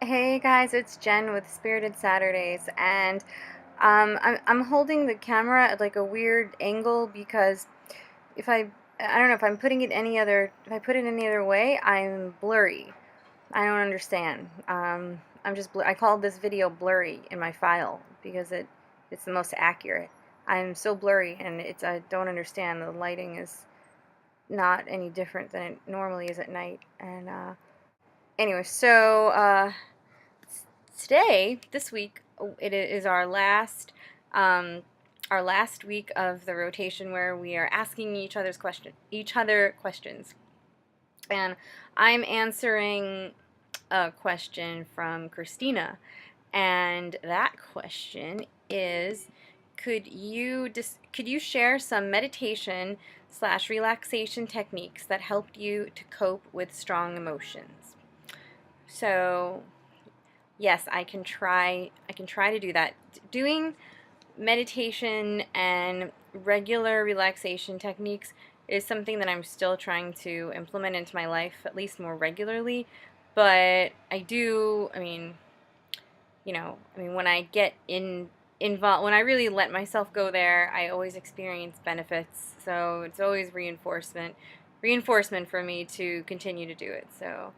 Hey guys, it's Jen with Spirited Saturdays, and I'm holding the camera at like a weird angle because if I don't know if I'm putting it any other if I put it any other way, I'm blurry. I don't understand. I called this video blurry in my file because it's the most accurate. I'm so blurry, and I don't understand. The lighting is not any different than it normally is at night, and anyway, today, this week, it is um, our last week of the rotation where we are asking each other questions, and I'm answering a question from Cristina, and that question is, could you share some meditation slash relaxation techniques that helped you to cope with strong emotions? So yes, I can try to do that. Doing meditation and regular relaxation techniques is something that I'm still trying to implement into my life, at least more regularly. But when I get involved, when I really let myself go there, I always experience benefits. So it's always reinforcement for me to continue to do it. So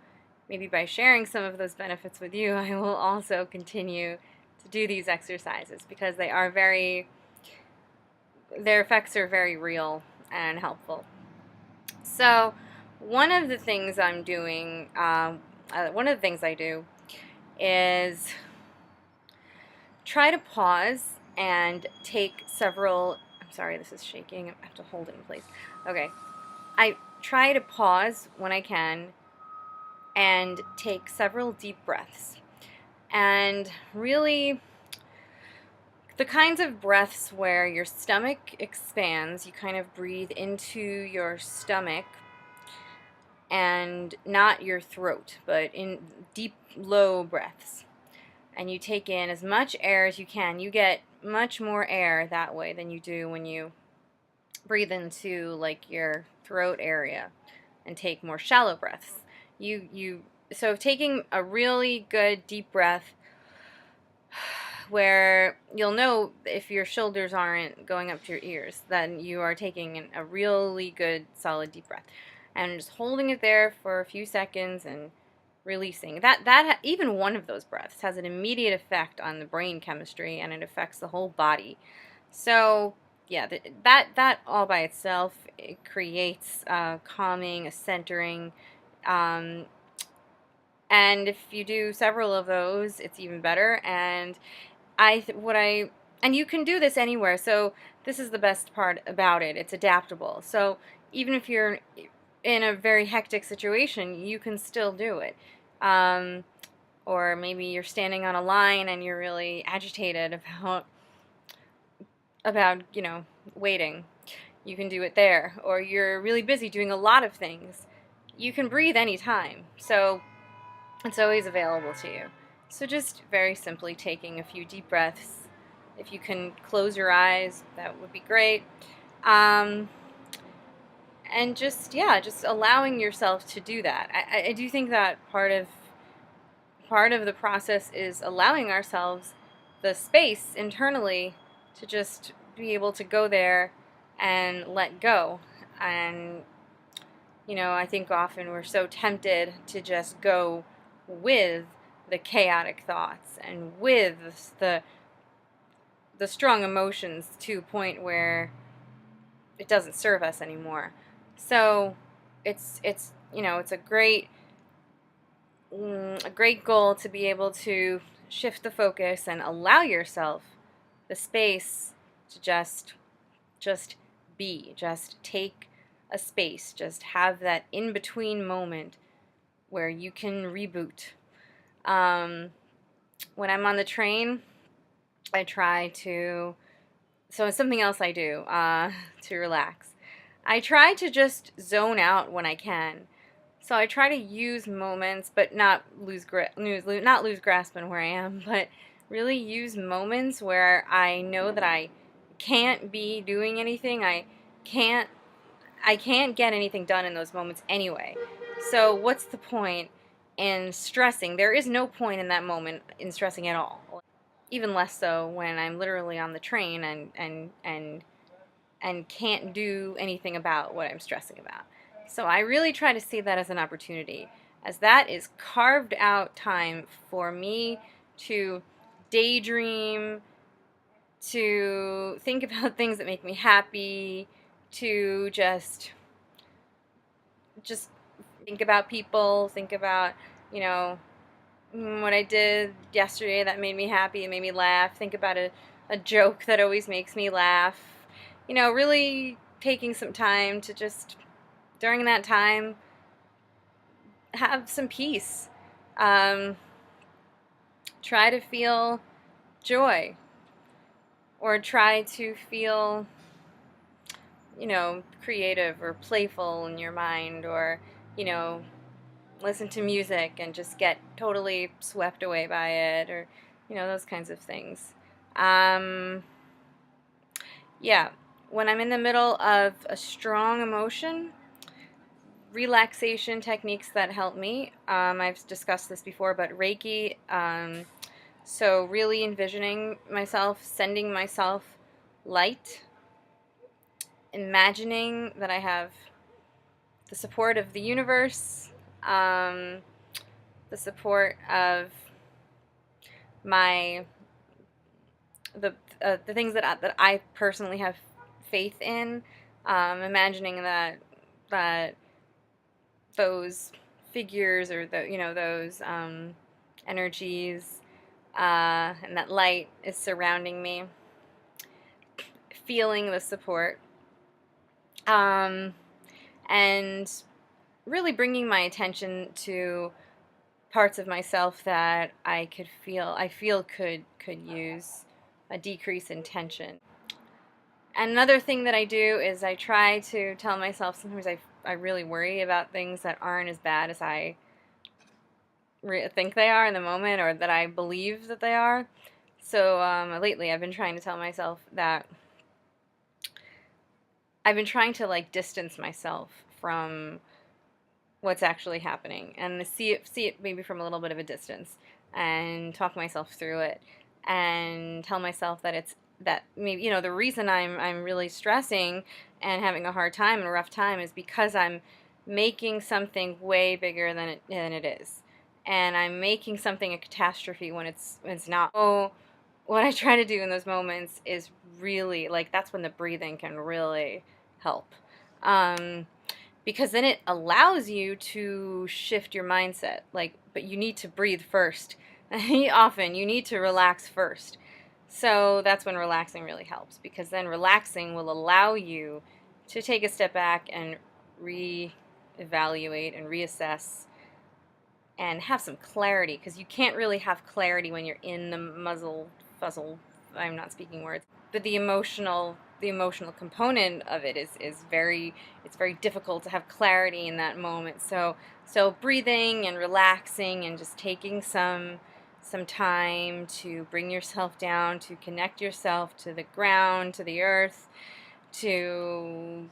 maybe by sharing some of those benefits with you, I will also continue to do these exercises because their effects are very real and helpful. So, one of the things I do is try to pause and take several. I'm sorry, this is shaking. I have to hold it in place. Okay. I try to pause when I can and take several deep breaths. And really, the kinds of breaths where your stomach expands, you kind of breathe into your stomach and not your throat, but in deep, low breaths. And you take in as much air as you can. You get much more air that way than you do when you breathe into like your throat area and take more shallow breaths. So taking a really good deep breath where you'll know if your shoulders aren't going up to your ears, then you are taking a really good solid deep breath and just holding it there for a few seconds and releasing. Even one of those breaths has an immediate effect on the brain chemistry, and it affects the whole body. So yeah, that all by itself, it creates calming, a centering, um, and if you do several of those, it's even better. And and you can do this anywhere. So this is the best part about it. It's adaptable. So even if you're in a very hectic situation, you can still do it. Or maybe you're standing on a line and you're really agitated about waiting. You can do it there. Or you're really busy doing a lot of things. You can breathe anytime. So it's always available to you. So just very simply taking a few deep breaths. If you can close your eyes, that would be great. Um, and just allowing yourself to do that. I do think that part of the process is allowing ourselves the space internally to just be able to go there and let go. And I think often we're so tempted to just go with the chaotic thoughts and with the strong emotions to a point where it doesn't serve us anymore. So it's a great goal to be able to shift the focus and allow yourself the space to just be, just take a space, just have that in between moment where you can reboot. Um, when I'm on the train, I try to. So it's something else I do to relax. I try to just zone out when I can. So I try to use moments, but not not lose grasp on where I am, but really use moments where I know that I can't be doing anything. Can't I can't get anything done in those moments anyway. So what's the point and stressing. There is no point in that moment in stressing at all. Even less so when I'm literally on the train and can't do anything about what I'm stressing about. So I really try to see that as an opportunity, as that is carved out time for me to daydream, to think about things that make me happy, to just think about people, think about, you know, what I did yesterday that made me happy and made me laugh, think about a joke that always makes me laugh. You know, really taking some time to just, during that time, have some peace. Um, Try to feel joy, or try to feel, you know, creative or playful in your mind, or, you know, listen to music and just get totally swept away by it, or, you know, those kinds of things. Um, yeah, when I'm in the middle of a strong emotion, relaxation techniques that help me. I've discussed this before, but Reiki. So really envisioning myself, sending myself light, imagining that I have the support of the universe, um, the support of my the things that I personally have faith in. Imagining that those figures, or the, you know, those energies, and that light is surrounding me, feeling the support, um, and really bringing my attention to parts of myself that I feel could use a decrease in tension. And another thing that I do is I try to tell myself, sometimes I really worry about things that aren't as bad as I think they are in the moment, or that I believe that they are. So lately I've been trying to tell myself that I've been trying to like distance myself from what's actually happening, and see it maybe from a little bit of a distance, and talk myself through it, and tell myself that it's that maybe, you know, the reason I'm really stressing and having a hard time and a rough time is because I'm making something way bigger than it is, and I'm making something a catastrophe when it's not. So what I try to do in those moments is really, like, that's when the breathing can really help. Um, because then it allows you to shift your mindset. Like, but you need to breathe first. Often you need to relax first. So that's when relaxing really helps, because then relaxing will allow you to take a step back and re-evaluate and reassess and have some clarity, because you can't really have clarity when you're in the muzzle fuzzle. I'm not speaking words, but the emotional component of it is very, it's very difficult to have clarity in that moment. So breathing and relaxing and just taking some time to bring yourself down, to connect yourself to the ground, to the earth, to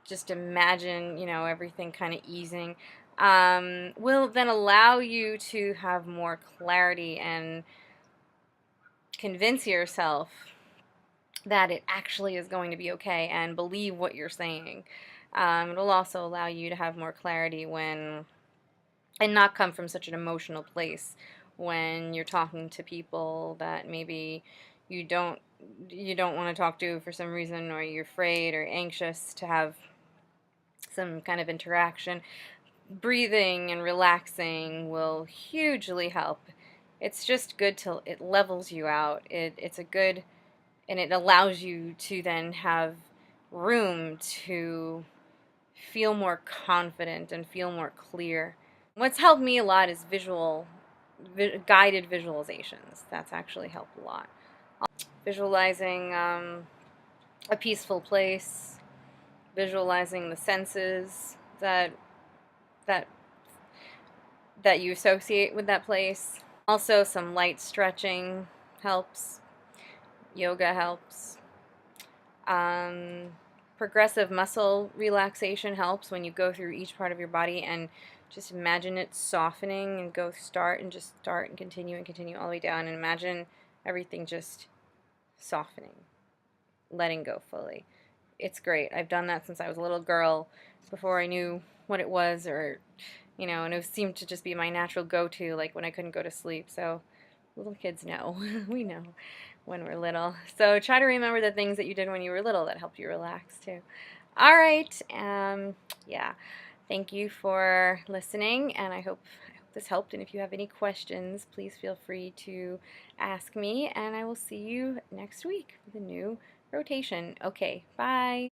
just imagine, you know, everything kind of easing, will then allow you to have more clarity and convince yourself that it actually is going to be okay, and believe what you're saying. It'll also allow you to have more clarity when, and not come from such an emotional place when you're talking to people that maybe you don't you don't want to talk to for some reason, or you're afraid or anxious to have some kind of interaction. Breathing and relaxing will hugely help. It's just good till it levels you out. It's a good, and it allows you to then have room to feel more confident and feel more clear. What's helped me a lot is guided visualizations. That's actually helped a lot. Visualizing a peaceful place, visualizing the senses that that you associate with that place. Also, some light stretching helps. Yoga helps. Progressive muscle relaxation helps when you go through each part of your body and just imagine it softening and go start and continue all the way down, and imagine everything just softening, letting go fully. It's great. I've done that since I was a little girl, before I knew what it was, or and it seemed to just be my natural go-to, like when I couldn't go to sleep. So little kids know. We know when we're little. So try to remember the things that you did when you were little that helped you relax too. All right. Yeah. Thank you for listening, and I hope this helped. And if you have any questions, please feel free to ask me, and I will see you next week with a new rotation. Okay, bye.